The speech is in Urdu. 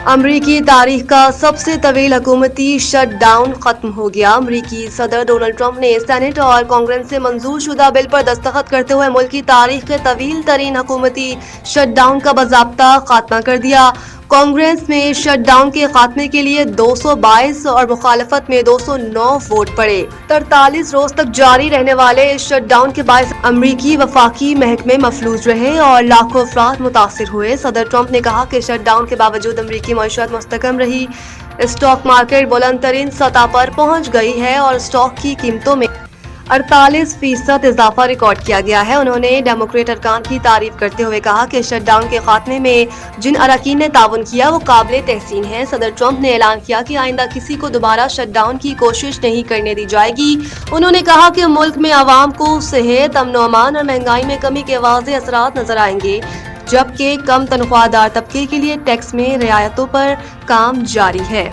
امریکی تاریخ کا سب سے طویل حکومتی شٹ ڈاؤن ختم ہو گیا۔ امریکی صدر ڈونلڈ ٹرمپ نے سینیٹ اور کانگریس سے منظور شدہ بل پر دستخط کرتے ہوئے ملک کی تاریخ کے طویل ترین حکومتی شٹ ڈاؤن کا باضابطہ خاتمہ کر دیا۔ کانگریس میں شٹ ڈاؤن کے خاتمے کے لیے 222 اور مخالفت میں 209 ووٹ پڑے۔ 43 روز تک جاری رہنے والے اس شٹ ڈاؤن کے باعث امریکی وفاقی محکمے مفلوج رہے اور لاکھوں افراد متاثر ہوئے۔ صدر ٹرمپ نے کہا کہ شٹ ڈاؤن کے باوجود امریکی معیشت مستحکم رہی، اسٹاک مارکیٹ بلند ترین سطح پر پہنچ گئی ہے اور اسٹاک کی قیمتوں میں 48% اضافہ ریکارڈ کیا گیا ہے۔ انہوں نے ڈیموکریٹ ارکان کی تعریف کرتے ہوئے کہا کہ شٹ ڈاؤن کے خاتمے میں جن اراکین نے تعاون کیا وہ قابل تحسین ہے۔ صدر ٹرمپ نے اعلان کیا کہ آئندہ کسی کو دوبارہ شٹ ڈاؤن کی کوشش نہیں کرنے دی جائے گی۔ انہوں نے کہا کہ ملک میں عوام کو صحت، امن و امان اور مہنگائی میں کمی کے واضح اثرات نظر آئیں گے، جبکہ کم تنخواہ دار طبقے کے لیے ٹیکس میں رعایتوں پر کام جاری ہے۔